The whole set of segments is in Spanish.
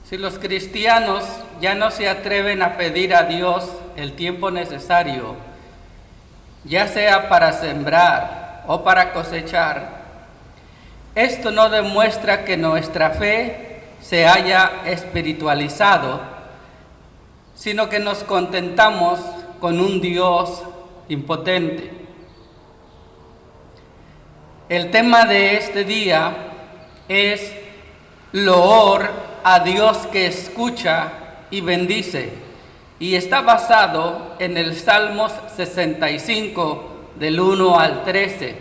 Si los cristianos ya no se atreven a pedir a Dios el tiempo necesario, ya sea para sembrar o para cosechar, esto no demuestra que nuestra fe se haya espiritualizado, sino que nos contentamos con un Dios impotente. El tema de este día es loor a Dios que escucha y bendice, y está basado en el Salmos 65, del 1 al 13.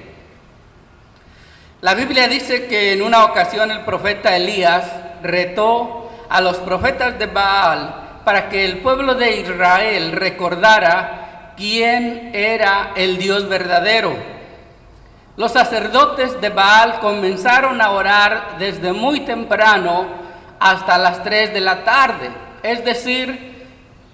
La Biblia dice que en una ocasión el profeta Elías retó a los profetas de Baal para que el pueblo de Israel recordara quién era el Dios verdadero. Los sacerdotes de Baal comenzaron a orar desde muy temprano hasta las 3 de la tarde, es decir,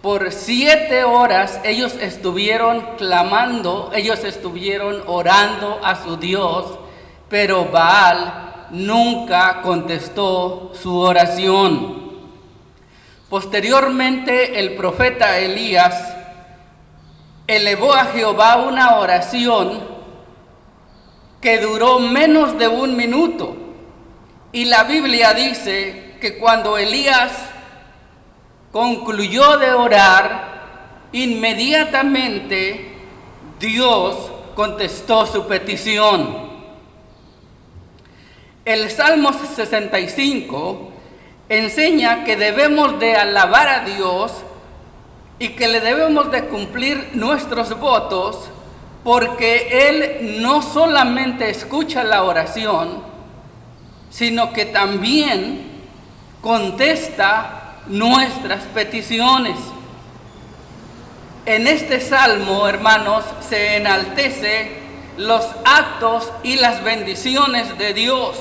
por 7 horas ellos estuvieron clamando, ellos estuvieron orando a su Dios, pero Baal nunca contestó su oración. Posteriormente, el profeta Elías elevó a Jehová una oración que duró menos de 1 minuto. Y la Biblia dice que cuando Elías concluyó de orar, inmediatamente Dios contestó su petición. El Salmo 65 enseña que debemos de alabar a Dios y que le debemos de cumplir nuestros votos, porque Él no solamente escucha la oración, sino que también contesta nuestras peticiones. En este salmo, hermanos, se enaltece los actos y las bendiciones de Dios,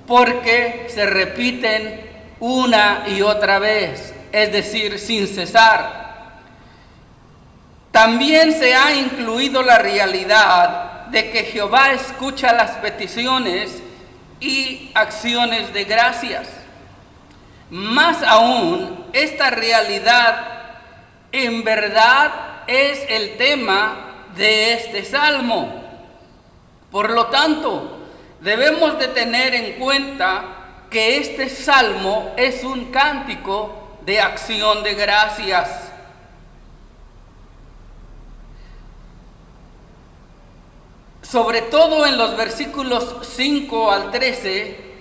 porque se repiten una y otra vez, es decir, sin cesar. También se ha incluido la realidad de que Jehová escucha las peticiones y acciones de gracias. Más aún, esta realidad en verdad es el tema de este salmo. Por lo tanto, debemos de tener en cuenta que este salmo es un cántico de acción de gracias. Sobre todo en los versículos 5 al 13,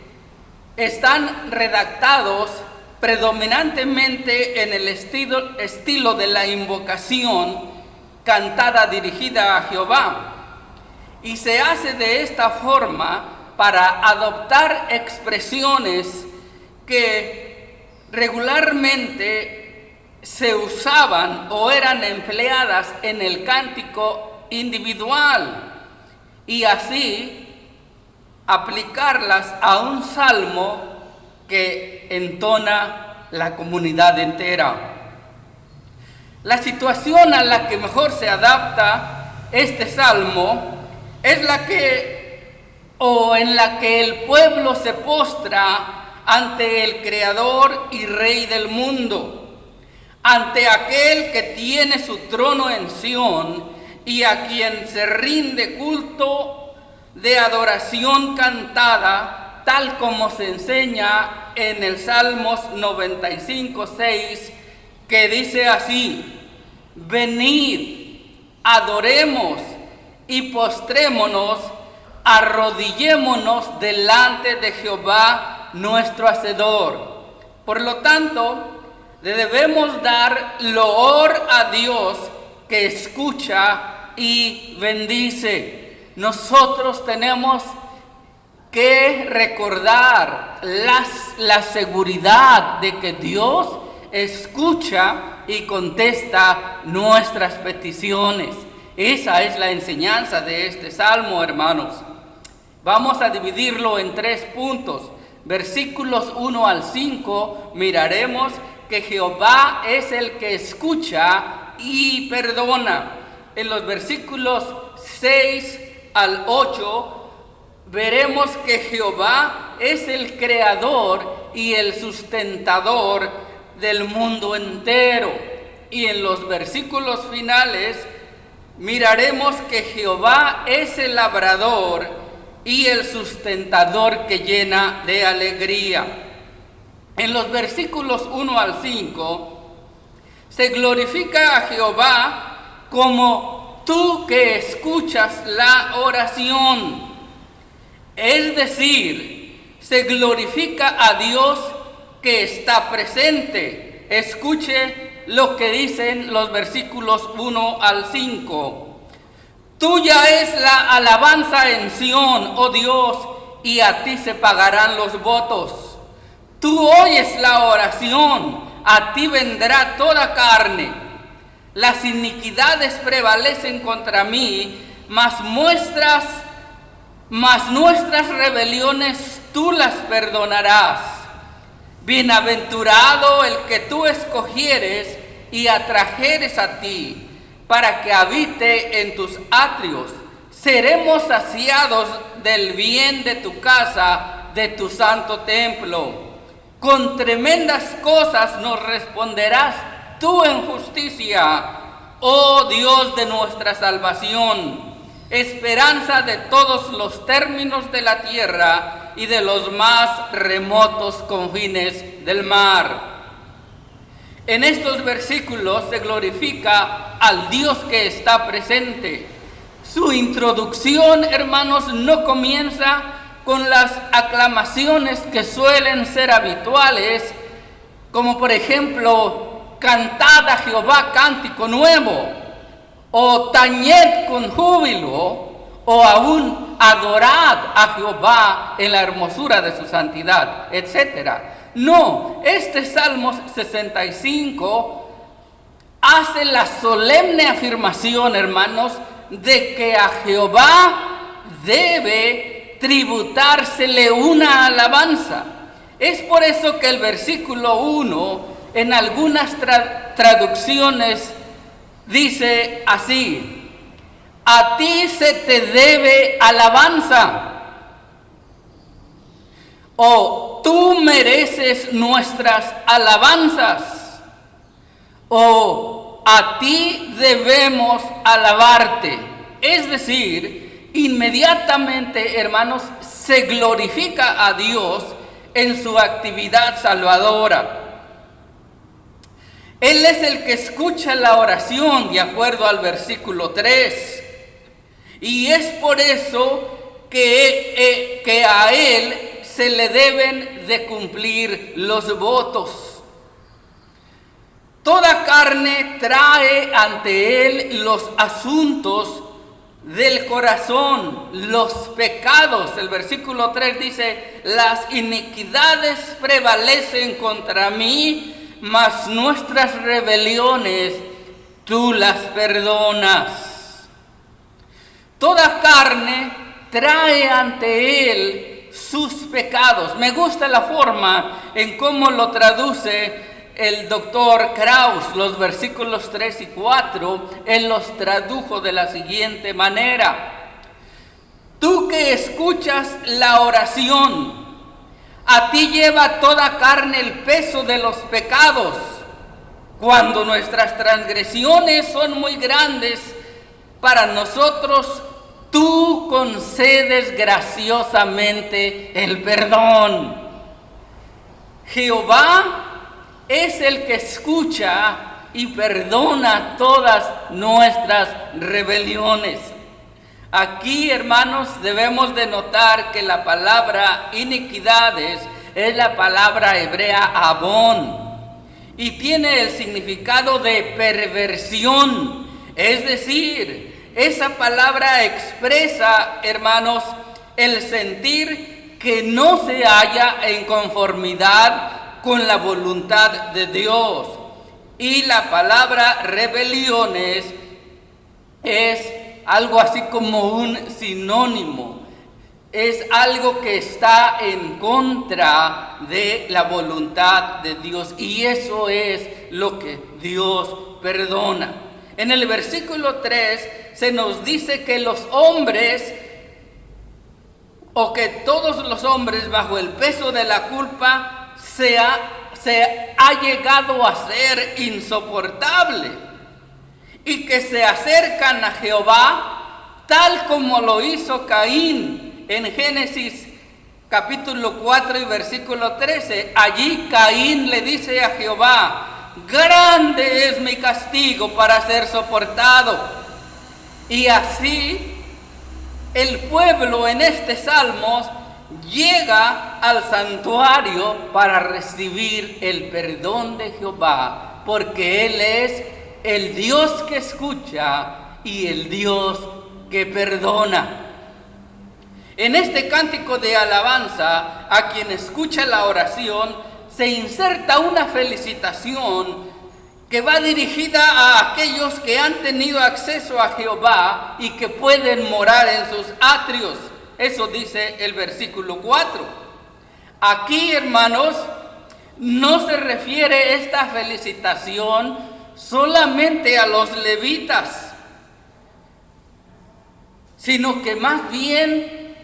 están redactados predominantemente en el estilo de la invocación cantada dirigida a Jehová. Y se hace de esta forma para adoptar expresiones que regularmente se usaban o eran empleadas en el cántico individual, y así aplicarlas a un salmo que entona la comunidad entera. La situación a la que mejor se adapta este salmo es en la que el pueblo se postra ante el Creador y Rey del mundo, ante aquel que tiene su trono en Sión y a quien se rinde culto de adoración cantada, tal como se enseña en el Salmos 95:6, que dice así: venid, adoremos y postrémonos, arrodillémonos delante de Jehová nuestro Hacedor. Por lo tanto, le debemos dar loor a Dios que escucha y bendice. Nosotros tenemos que recordar la seguridad de que Dios escucha y contesta nuestras peticiones. Esa es la enseñanza de este salmo, hermanos. Vamos a dividirlo en 3 puntos. Versículos 1 al 5, miraremos que Jehová es el que escucha y perdona. En los versículos 6 al 8 veremos que Jehová es el creador y el sustentador del mundo entero. Y en los versículos finales miraremos que Jehová es el labrador y el sustentador que llena de alegría. En los versículos 1 al 5 se glorifica a Jehová como tú que escuchas la oración. Es decir, se glorifica a Dios que está presente. Escuche lo que dicen los versículos 1 al 5. Tuya es la alabanza en Sión, oh Dios, y a ti se pagarán los votos. Tú oyes la oración, a ti vendrá toda carne. Las iniquidades prevalecen contra mí, mas nuestras rebeliones tú las perdonarás. Bienaventurado el que tú escogieres y atrajeres a ti, para que habite en tus atrios. Seremos saciados del bien de tu casa, de tu santo templo. Con tremendas cosas nos responderás tú en justicia, oh Dios de nuestra salvación, esperanza de todos los términos de la tierra y de los más remotos confines del mar. En estos versículos se glorifica al Dios que está presente. Su introducción, hermanos, no comienza con las aclamaciones que suelen ser habituales, como por ejemplo, cantad a Jehová cántico nuevo, o tañed con júbilo, o aún adorad a Jehová en la hermosura de su santidad, etc. No, este Salmos 65 hace la solemne afirmación, hermanos, de que a Jehová debe tributársele una alabanza. Es por eso que el versículo 1 en algunas traducciones dice así: a ti se te debe alabanza, o tú mereces nuestras alabanzas, o a ti debemos alabarte. Es decir, inmediatamente, hermanos, se glorifica a Dios en su actividad salvadora. Él es el que escucha la oración de acuerdo al versículo 3. Y es por eso que a Él se le deben de cumplir los votos. Toda carne trae ante Él los asuntos del corazón, los pecados. El versículo 3 dice: las iniquidades prevalecen contra mí, mas nuestras rebeliones tú las perdonas. Toda carne trae ante Él sus pecados. Me gusta la forma en cómo lo traduce el doctor Kraus. Los versículos 3 y 4, él los tradujo de la siguiente manera: tú que escuchas la oración, a ti lleva toda carne el peso de los pecados. Cuando nuestras transgresiones son muy grandes para nosotros, tú concedes graciosamente el perdón. Jehová es el que escucha y perdona todas nuestras rebeliones. Aquí, hermanos, debemos de notar que la palabra iniquidades es la palabra hebrea abón y tiene el significado de perversión. Es decir, esa palabra expresa, hermanos, el sentir que no se halla en conformidad con la voluntad de Dios. Y la palabra rebeliones es algo así como un sinónimo. Es algo que está en contra de la voluntad de Dios, y eso es lo que Dios perdona. En el versículo 3 se nos dice que los hombres o que todos los hombres bajo el peso de la culpa se ha llegado a ser insoportable y que se acercan a Jehová tal como lo hizo Caín en Génesis capítulo 4 y versículo 13. Allí Caín le dice a Jehová: grande es mi castigo para ser soportado. Y así el pueblo en este salmo llega al santuario para recibir el perdón de Jehová, porque Él es el Dios que escucha y el Dios que perdona. En este cántico de alabanza, a quien escucha la oración, se inserta una felicitación que va dirigida a aquellos que han tenido acceso a Jehová y que pueden morar en sus atrios. Eso dice el versículo 4. Aquí, hermanos, no se refiere esta felicitación solamente a los levitas, sino que más bien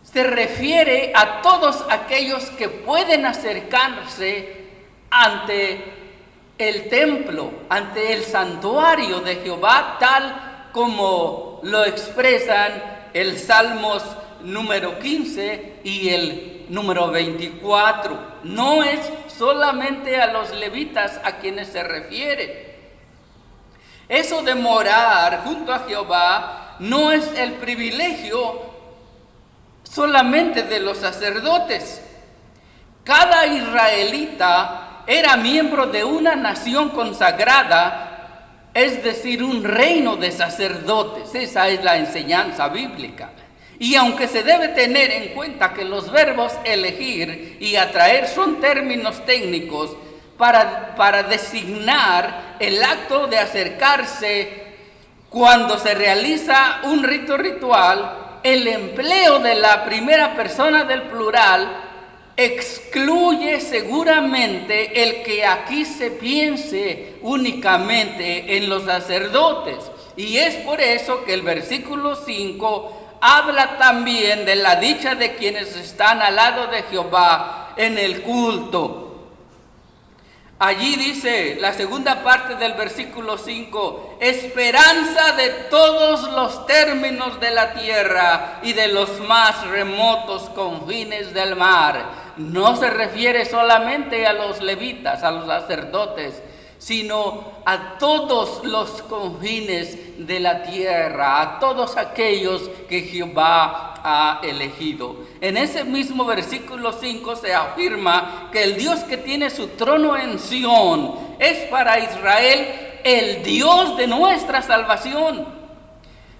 se refiere a todos aquellos que pueden acercarse ante el templo, ante el santuario de Jehová, tal como lo expresan el Salmos número 15 y el número 24. No es solamente a los levitas a quienes se refiere. Eso de morar junto a Jehová no es el privilegio solamente de los sacerdotes. Cada israelita era miembro de una nación consagrada, es decir, un reino de sacerdotes. Esa es la enseñanza bíblica. Y aunque se debe tener en cuenta que los verbos elegir y atraer son términos técnicos para designar el acto de acercarse cuando se realiza un rito ritual, el empleo de la primera persona del plural excluye seguramente el que aquí se piense únicamente en los sacerdotes. Y es por eso que el versículo 5 habla también de la dicha de quienes están al lado de Jehová en el culto. Allí dice la segunda parte del versículo 5: esperanza de todos los términos de la tierra y de los más remotos confines del mar. No se refiere solamente a los levitas, a los sacerdotes, sino a todos los confines de la tierra, a todos aquellos que Jehová ha elegido. En ese mismo versículo 5 se afirma que el Dios que tiene su trono en Sión es para Israel el Dios de nuestra salvación.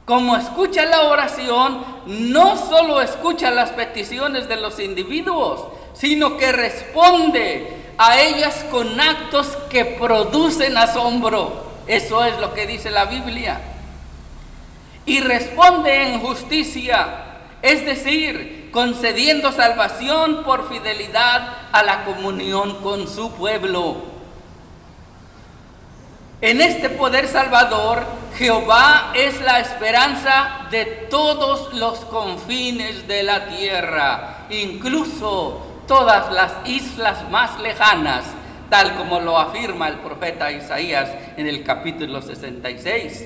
Como escucha la oración, no solo escucha las peticiones de los individuos, sino que responde a ellas con actos que producen asombro. Eso es lo que dice la Biblia. Y responde en justicia, es decir, concediendo salvación por fidelidad a la comunión con su pueblo. En este poder salvador, Jehová es la esperanza de todos los confines de la tierra, incluso todas las islas más lejanas, tal como lo afirma el profeta Isaías en el capítulo 66.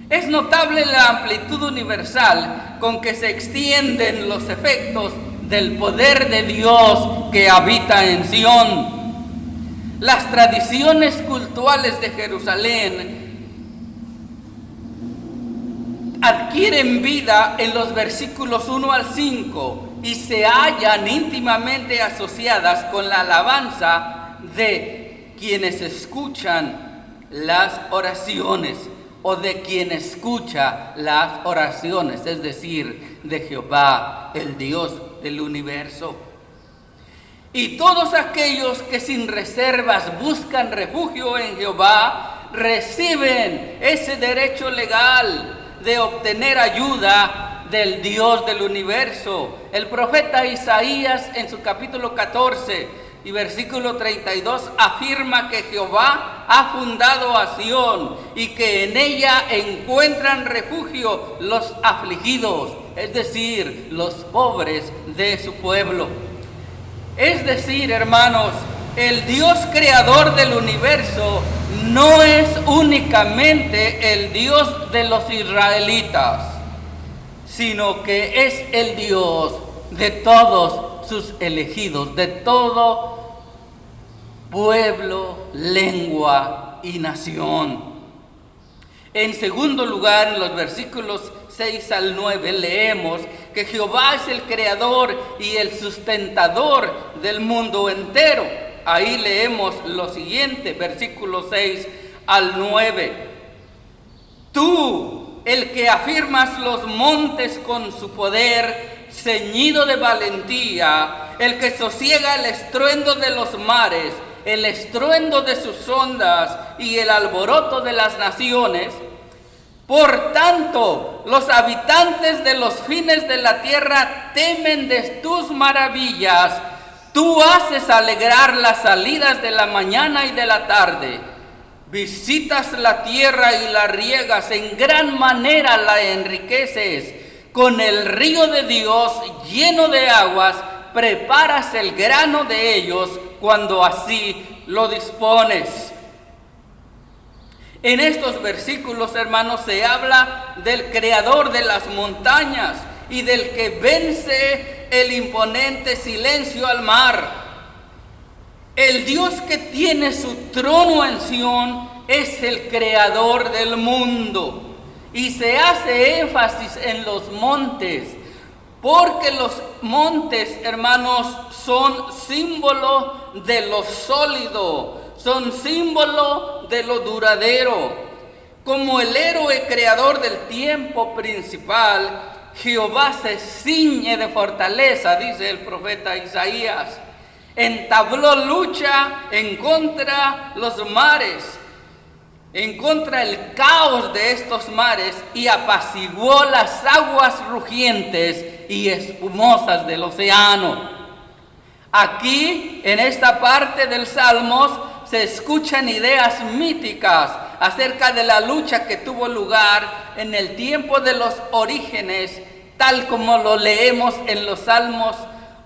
Es notable la amplitud universal con que se extienden los efectos del poder de Dios que habita en Sión. Las tradiciones cultuales de Jerusalén adquieren vida en los versículos 1 al 5 y se hallan íntimamente asociadas con la alabanza de quienes escuchan las oraciones, o de quien escucha las oraciones, es decir, de Jehová, el Dios del universo. Y todos aquellos que sin reservas buscan refugio en Jehová, reciben ese derecho legal de obtener ayuda del Dios del universo. El profeta Isaías en su capítulo 14 y versículo 32 afirma que Jehová ha fundado a Sión y que en ella encuentran refugio los afligidos, es decir, los pobres de su pueblo. Es decir, hermanos, el Dios creador del universo no es únicamente el Dios de los israelitas, sino que es el Dios de todos sus elegidos, de todo pueblo, lengua y nación. En segundo lugar, en los versículos 6 al 9 leemos que Jehová es el creador y el sustentador del mundo entero. Ahí leemos lo siguiente, versículos 6 al 9. Tú, el que afirmas los montes con su poder, ceñido de valentía, el que sosiega el estruendo de los mares, el estruendo de sus ondas y el alboroto de las naciones. Por tanto, los habitantes de los fines de la tierra temen de tus maravillas. Tú haces alegrar las salidas de la mañana y de la tarde. Visitas la tierra y la riegas, en gran manera la enriqueces. Con el río de Dios lleno de aguas, preparas el grano de ellos cuando así lo dispones. En estos versículos, hermanos, se habla del creador de las montañas y del que vence el imponente silencio al mar. El Dios que tiene su trono en Sión es el creador del mundo. Y se hace énfasis en los montes, porque los montes, hermanos, son símbolo de lo sólido, son símbolo de lo duradero. Como el héroe creador del tiempo principal, Jehová se ciñe de fortaleza, dice el profeta Isaías. Entabló lucha en contra los mares, en contra del caos de estos mares, y apaciguó las aguas rugientes y espumosas del océano. Aquí, en esta parte del Salmos, se escuchan ideas míticas acerca de la lucha que tuvo lugar en el tiempo de los orígenes, tal como lo leemos en los Salmos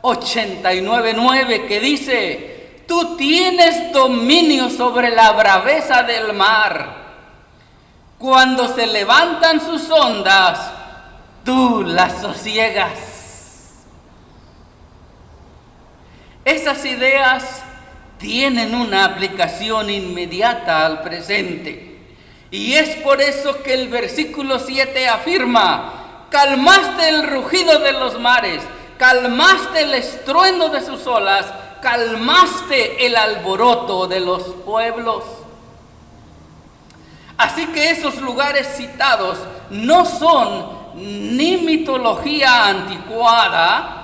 89:9, que dice: tú tienes dominio sobre la braveza del mar. Cuando se levantan sus ondas, tú las sosiegas. Esas ideas tienen una aplicación inmediata al presente. Y es por eso que el versículo 7 afirma: calmaste el rugido de los mares, calmaste el estruendo de sus olas, calmaste el alboroto de los pueblos. Así que esos lugares citados no son ni mitología anticuada,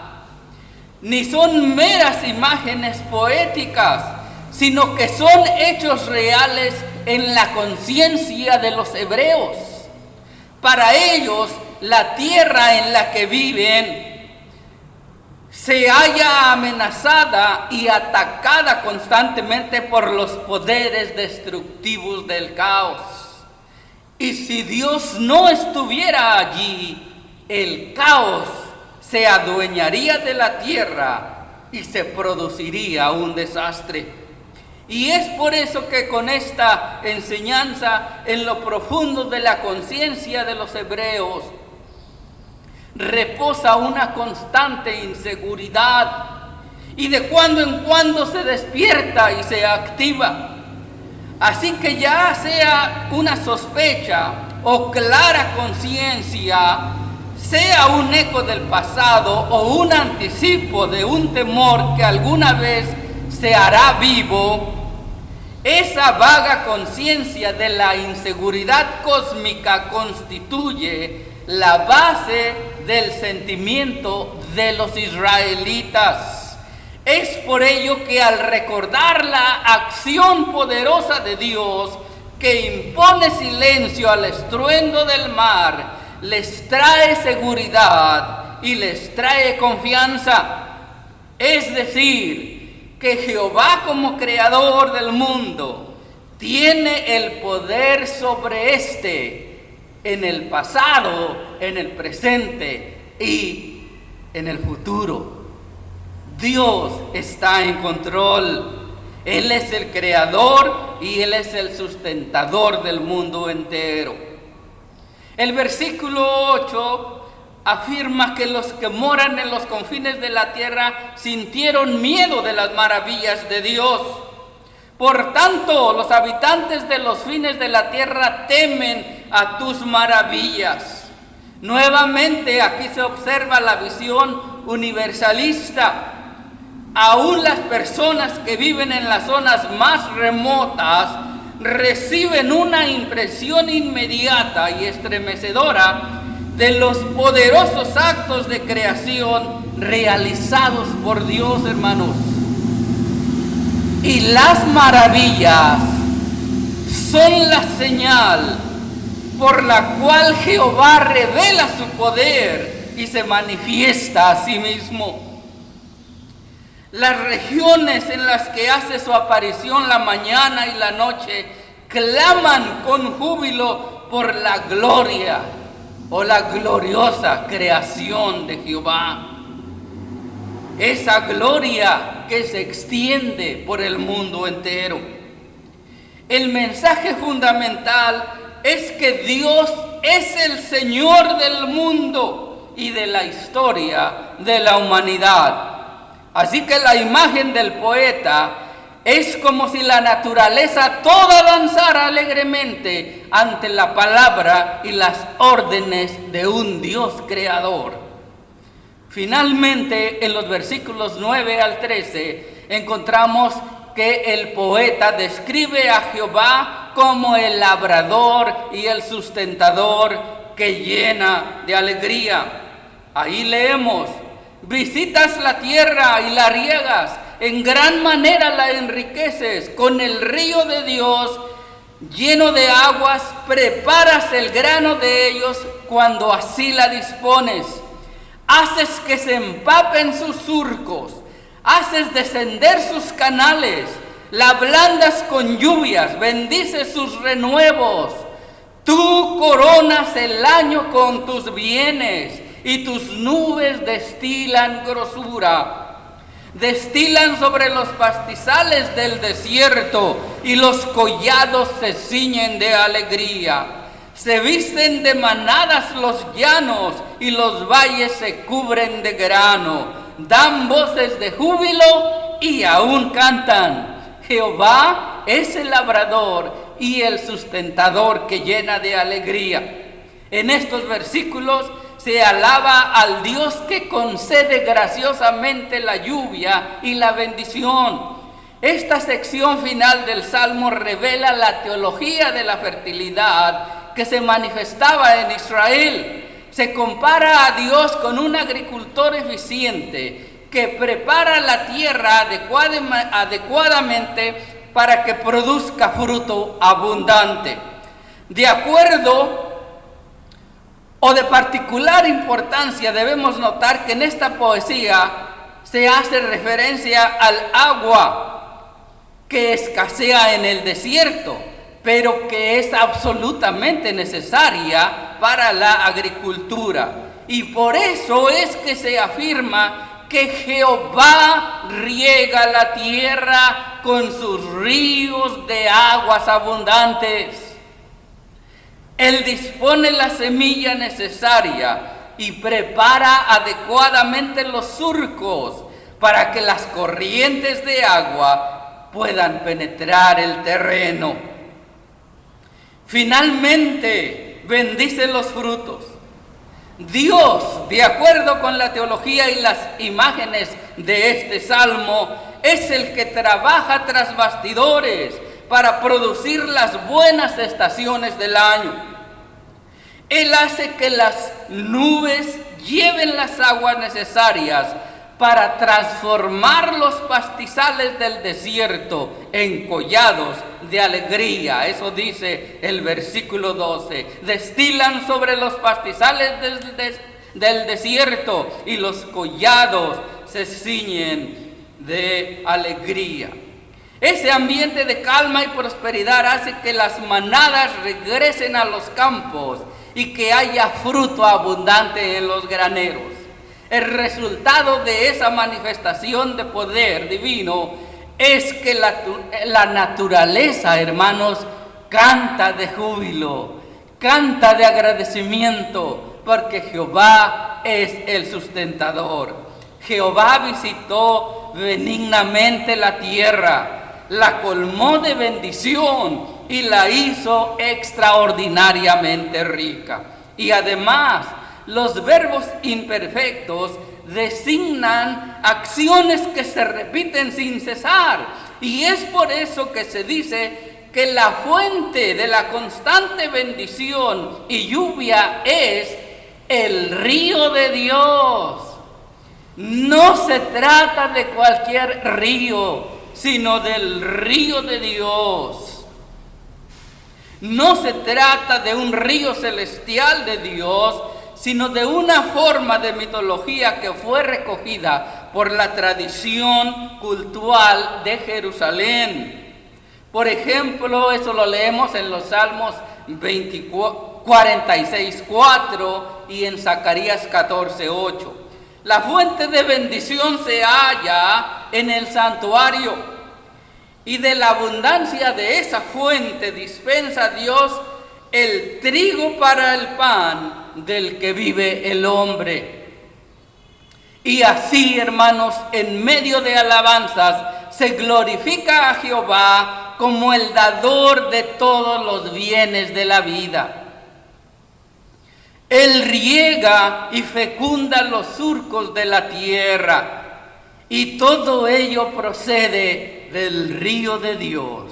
ni son meras imágenes poéticas, sino que son hechos reales en la conciencia de los hebreos. Para ellos, la tierra en la que viven se halla amenazada y atacada constantemente por los poderes destructivos del caos. Y si Dios no estuviera allí, el caos se adueñaría de la tierra y se produciría un desastre. Y es por eso que con esta enseñanza en lo profundo de la conciencia de los hebreos reposa una constante inseguridad, y de cuando en cuando se despierta y se activa. Así que ya sea una sospecha o clara conciencia, sea un eco del pasado o un anticipo de un temor que alguna vez se hará vivo, esa vaga conciencia de la inseguridad cósmica constituye la base del sentimiento de los israelitas. Es por ello que al recordar la acción poderosa de Dios, que impone silencio al estruendo del mar, les trae seguridad y les trae confianza. Es decir, que Jehová, como creador del mundo, tiene el poder sobre este en el pasado, en el presente y en el futuro. Dios está en control. Él es el creador y Él es el sustentador del mundo entero. El versículo 8 afirma que los que moran en los confines de la tierra sintieron miedo de las maravillas de Dios. Por tanto, los habitantes de los fines de la tierra temen a tus maravillas. Nuevamente aquí se observa la visión universalista. Aún las personas que viven en las zonas más remotas reciben una impresión inmediata y estremecedora de los poderosos actos de creación realizados por Dios, hermanos. Y las maravillas son la señal por la cual Jehová revela su poder y se manifiesta a sí mismo. Las regiones en las que hace su aparición la mañana y la noche claman con júbilo por la gloria o la gloriosa creación de Jehová. Esa gloria que se extiende por el mundo entero. El mensaje fundamental es que Dios es el Señor del mundo y de la historia de la humanidad. Así que la imagen del poeta es como si la naturaleza toda danzara alegremente ante la palabra y las órdenes de un Dios creador. Finalmente, en los versículos 9 al 13, encontramos que el poeta describe a Jehová como el labrador y el sustentador que llena de alegría. Ahí leemos: visitas la tierra y la riegas, en gran manera la enriqueces, con el río de Dios lleno de aguas, preparas el grano de ellos cuando así la dispones. Haces que se empapen sus surcos, haces descender sus canales, la ablandas con lluvias, bendices sus renuevos. Tú coronas el año con tus bienes y tus nubes destilan grosura. Destilan sobre los pastizales del desierto y los collados se ciñen de alegría. Se visten de manadas los llanos y los valles se cubren de grano. Dan voces de júbilo y aún cantan. Jehová es el labrador y el sustentador que llena de alegría. En estos versículos se alaba al Dios que concede graciosamente la lluvia y la bendición. Esta sección final del Salmo revela la teología de la fertilidad que se manifestaba en Israel. Se compara a Dios con un agricultor eficiente que prepara la tierra adecuadamente para que produzca fruto abundante. De acuerdo o de particular importancia, debemos notar que en esta poesía se hace referencia al agua que escasea en el desierto, pero que es absolutamente necesaria para la agricultura. Y por eso es que se afirma que Jehová riega la tierra con sus ríos de aguas abundantes. Él dispone la semilla necesaria y prepara adecuadamente los surcos para que las corrientes de agua puedan penetrar el terreno. Finalmente, bendice los frutos. Dios, de acuerdo con la teología y las imágenes de este salmo, es el que trabaja tras bastidores para producir las buenas estaciones del año. Él hace que las nubes lleven las aguas necesarias para transformar los pastizales del desierto en collados de alegría. Eso dice el versículo 12. Destilan sobre los pastizales del desierto y los collados se ciñen de alegría. Ese ambiente de calma y prosperidad hace que las manadas regresen a los campos y que haya fruto abundante en los graneros. El resultado de esa manifestación de poder divino es que la naturaleza, hermanos, canta de júbilo, canta de agradecimiento, porque Jehová es el sustentador. Jehová visitó benignamente la tierra, la colmó de bendición y la hizo extraordinariamente rica. Y además, los verbos imperfectos designan acciones que se repiten sin cesar. Y es por eso que se dice que la fuente de la constante bendición y lluvia es el río de Dios. No se trata de cualquier río, sino del río de Dios. No se trata de un río celestial de Dios, sino de una forma de mitología que fue recogida por la tradición cultural de Jerusalén. Por ejemplo, eso lo leemos en los Salmos 46:4 y en Zacarías 14:8. La fuente de bendición se halla en el santuario, y de la abundancia de esa fuente dispensa Dios el trigo para el pan del que vive el hombre. Y así, hermanos, en medio de alabanzas se glorifica a Jehová como el dador de todos los bienes de la vida. Él riega y fecunda los surcos de la tierra, y todo ello procede del río de Dios.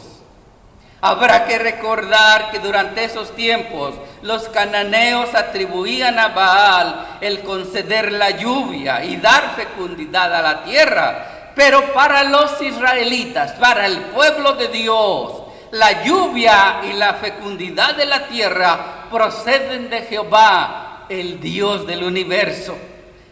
Habrá que recordar que durante esos tiempos los cananeos atribuían a Baal el conceder la lluvia y dar fecundidad a la tierra, pero para los israelitas, para el pueblo de Dios, la lluvia y la fecundidad de la tierra proceden de Jehová, el Dios del universo.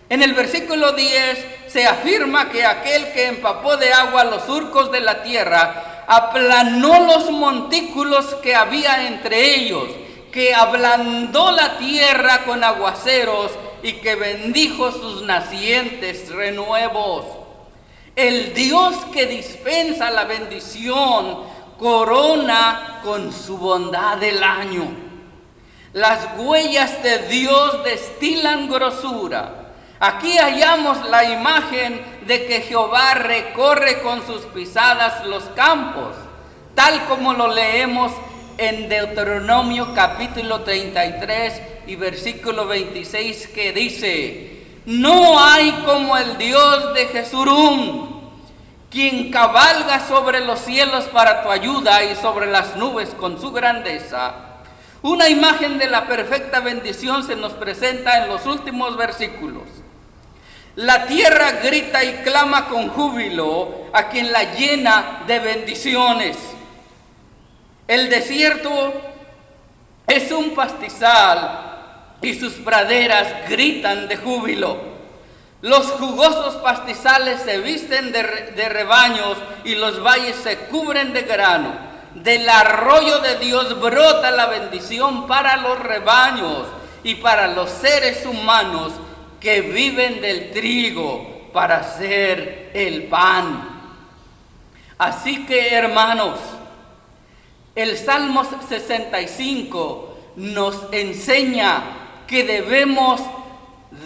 En el versículo 10 se afirma que aquel que empapó de agua los surcos de la tierra aplanó los montículos que había entre ellos, que ablandó la tierra con aguaceros y que bendijo sus nacientes renuevos. El Dios que dispensa la bendición corona con su bondad el año. Las huellas de Dios destilan grosura. Aquí hallamos la imagen de que Jehová recorre con sus pisadas los campos, tal como lo leemos en Deuteronomio capítulo 33 y versículo 26, que dice: no hay como el Dios de Jesurún, quien cabalga sobre los cielos para tu ayuda y sobre las nubes con su grandeza. Una imagen de la perfecta bendición se nos presenta en los últimos versículos. La tierra grita y clama con júbilo a quien la llena de bendiciones. El desierto es un pastizal y sus praderas gritan de júbilo. Los jugosos pastizales se visten de rebaños y los valles se cubren de grano. Del arroyo de Dios brota la bendición para los rebaños y para los seres humanos que viven del trigo para hacer el pan. Así que, hermanos, el Salmo 65 nos enseña que debemos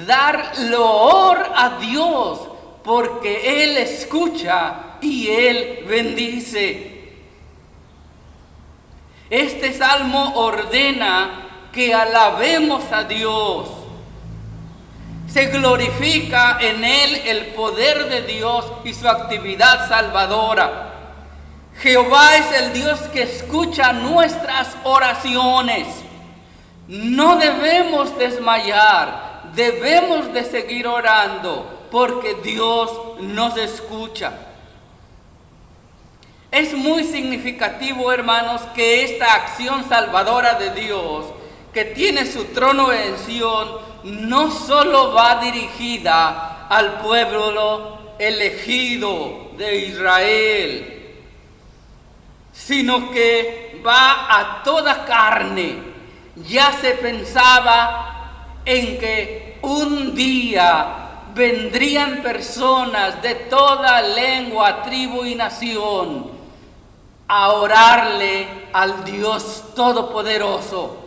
dar loor a Dios, porque Él escucha y Él bendice. Este salmo ordena que alabemos a Dios. Se glorifica en él el poder de Dios y su actividad salvadora. Jehová es el Dios que escucha nuestras oraciones. No debemos desmayar, debemos de seguir orando, porque Dios nos escucha. Es muy significativo, hermanos, que esta acción salvadora de Dios, que tiene su trono en Sión, no solo va dirigida al pueblo elegido de Israel, sino que va a toda carne, ya se pensaba en que un día vendrían personas de toda lengua, tribu y nación a orarle al Dios Todopoderoso.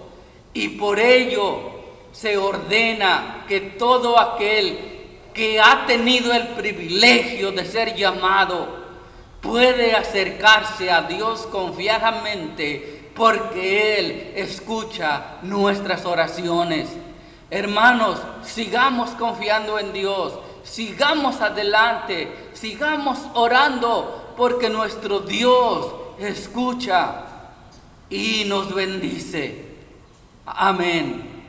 Y por ello se ordena que todo aquel que ha tenido el privilegio de ser llamado puede acercarse a Dios confiadamente, porque Él escucha nuestras oraciones. Hermanos, sigamos confiando en Dios, sigamos adelante, sigamos orando, porque nuestro Dios escucha y nos bendice. Amén.